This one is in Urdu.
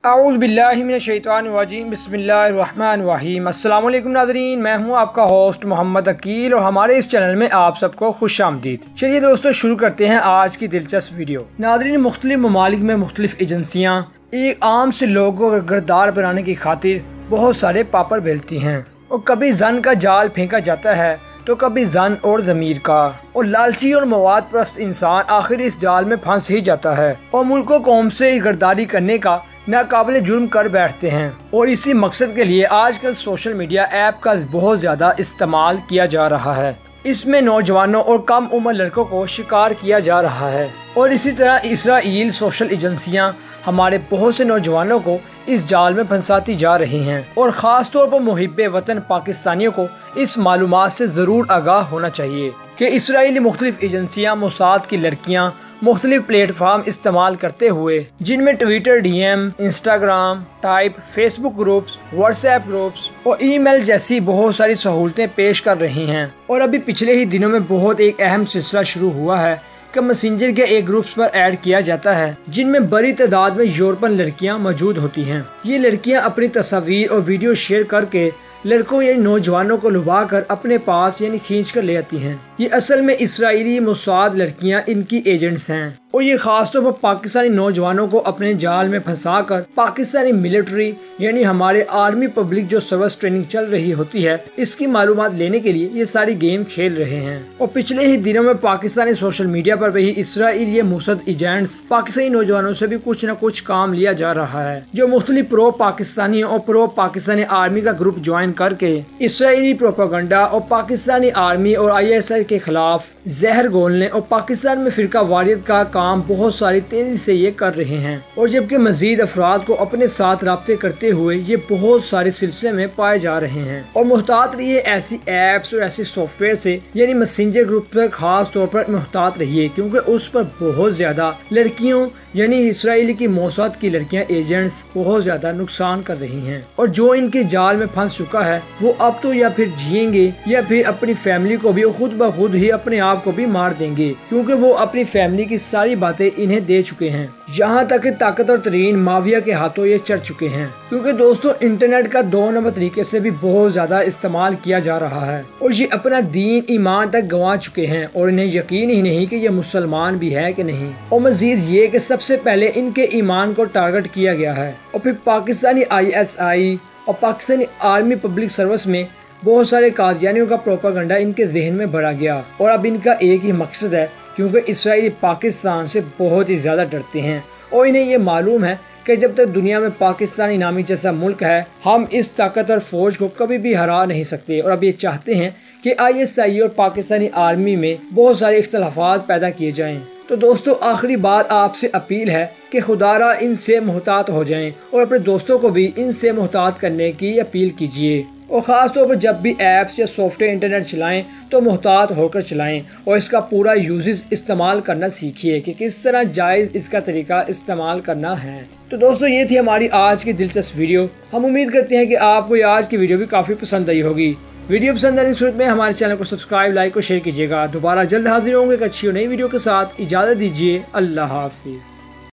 اعوذ باللہ من الشیطان الرجیم بسم اللہ الرحمن الرحیم۔ السلام علیکم ناظرین، میں ہوں آپ کا ہوسٹ محمد عقیل اور ہمارے اس چینل میں آپ سب کو خوش آمدید۔ چلیے دوستو شروع کرتے ہیں آج کی دلچسپ ویڈیو۔ ناظرین، مختلف ممالک میں مختلف ایجنسیاں ایک عام سے لوگوں کو گردار بنانے کی خاطر بہت سارے پاپڑ بیلتی ہیں، اور کبھی زن کا جال پھینکا جاتا ہے تو کبھی زن اور ضمیر کا، اور لالچی اور مواد پرست انسان آخر اس جال میں پھنس ہی جاتا ہے اور ملک و قوم سے گرداری کرنے کا ناقابل جرم کر بیٹھتے ہیں۔ اور اسی مقصد کے لیے آج کل سوشل میڈیا ایپ کا بہت زیادہ استعمال کیا جا رہا ہے۔ اس میں نوجوانوں اور کم عمر لڑکوں کو شکار کیا جا رہا ہے، اور اسی طرح اسرائیل سوشل ایجنسیاں ہمارے بہت سے نوجوانوں کو اس جال میں پھنساتی جا رہی ہیں، اور خاص طور پر محب وطن پاکستانیوں کو اس معلومات سے ضرور آگاہ ہونا چاہیے کہ اسرائیلی مختلف ایجنسیاں موساد کی لڑکیاں مختلف پلیٹ فارم استعمال کرتے ہوئے، جن میں Twitter D M, Instagram type, Facebook groups, WhatsApp groups اور ای میل جیسی بہت ساری سہولتیں پیش کر رہی ہیں۔ اور ابھی پچھلے ہی دنوں میں بہت ایک اہم سلسلہ شروع ہوا ہے کہ میسنجر کے ایک گروپس پر ایڈ کیا جاتا ہے جن میں بڑی تعداد میں یورپن لڑکیاں موجود ہوتی ہیں۔ یہ لڑکیاں اپنی تصاویر اور ویڈیو شیئر کر کے لڑکوں یعنی نوجوانوں کو لبھا کر اپنے پاس یعنی کھینچ کر لے آتی ہیں۔ یہ اصل میں اسرائیلی موساد لڑکیاں ان کی ایجنٹس ہیں، اور یہ خاص طور پر پاکستانی نوجوانوں کو اپنے جال میں پھنسا کر پاکستانی ملٹری یعنی ہمارے آرمی پبلک جو سروس ٹریننگ چل رہی ہوتی ہے اس کی معلومات لینے کے لیے یہ ساری گیم کھیل رہے ہیں۔ اور پچھلے ہی دنوں میں پاکستانی سوشل میڈیا پر بھی اسرائیلی موساد ایجنٹس پاکستانی نوجوانوں سے بھی کچھ نہ کچھ کام لیا جا رہا ہے، جو مختلف پرو پاکستانی اور پرو پاکستانی آرمی کا گروپ جوائن کر کے اسرائیلی پروپیگنڈا اور پاکستانی آرمی اور آئی ایس آئی کے خلاف زہر گھولنے اور پاکستان میں فرقہ واریت کا کام بہت ساری تیزی سے یہ کر رہے ہیں، اور جبکہ مزید افراد کو اپنے ساتھ رابطے کرتے ہوئے یہ بہت سارے سلسلے میں پائے جا رہے ہیں۔ اور محتاط رہیے ایسی ایپس اور ایسی سافٹ ویئر سے، یعنی میسنجر گروپ پر خاص طور پر محتاط رہیے، کیونکہ اس پر بہت زیادہ لڑکیوں یعنی اسرائیل کی موساد کی لڑکیاں ایجنٹس بہت زیادہ نقصان کر رہی ہیں، اور جو ان کے جال میں پھنس چکا ہے وہ اب تو یا پھر جئیں گے یا پھر اپنی فیملی کو بھی خود بخود ہی اپنے آپ کو بھی مار دیں گے، کیونکہ وہ اپنی فیملی کی ساری باتیں انہیں دے چکے ہیں، یہاں تک کہ طاقتور ترین مافیا کے ہاتھوں یہ چڑھ چکے ہیں۔ کیونکہ دوستو انٹرنیٹ کا دو نمبر طریقے سے بھی بہت زیادہ استعمال کیا جا رہا ہے، اور یہ اپنا دین ایمان تک گنوا چکے ہیں، اور انہیں یقین ہی نہیں کہ یہ مسلمان بھی ہے کہ نہیں۔ اور مزید یہ کہ سب سے پہلے ان کے ایمان کو ٹارگٹ کیا گیا ہے، اور پھر پاکستانی آئی ایس آئی اور پاکستانی آرمی پبلک سروس میں بہت سارے قادیانیوں کا پروپیگنڈا ان کے ذہن میں بھرا گیا، اور اب ان کا ایک ہی مقصد ہے، کیونکہ اسرائیلی پاکستان سے بہت ہی زیادہ ڈرتے ہیں، اور انہیں یہ معلوم ہے کہ جب تک دنیا میں پاکستانی نامی جیسا ملک ہے ہم اس طاقتور فوج کو کبھی بھی ہرا نہیں سکتے، اور اب یہ چاہتے ہیں کہ آئی ایس آئی اور پاکستانی آرمی میں بہت سارے اختلافات پیدا کیے جائیں۔ تو دوستو آخری بات آپ سے اپیل ہے کہ خدا را ان سے محتاط ہو جائیں، اور اپنے دوستوں کو بھی ان سے محتاط کرنے کی اپیل کیجیے، اور خاص طور پر جب بھی ایپس یا سافٹ ویئر انٹرنیٹ چلائیں تو محتاط ہو کر چلائیں، اور اس کا پورا یوزز استعمال کرنا سیکھیے کہ کس طرح جائز اس کا طریقہ استعمال کرنا ہے۔ تو دوستو یہ تھی ہماری آج کی دلچسپ ویڈیو۔ ہم امید کرتے ہیں کہ آپ کو یہ آج کی ویڈیو بھی کافی پسند آئی ہوگی۔ ویڈیو پسند آنے کی صورت میں ہمارے چینل کو سبسکرائب، لائک اور شیئر کیجیے گا۔ دوبارہ جلد حاضر ہوں گے ایک اچھی اور نئی ویڈیو کے ساتھ۔ اجازت دیجیے، اللہ حافظ۔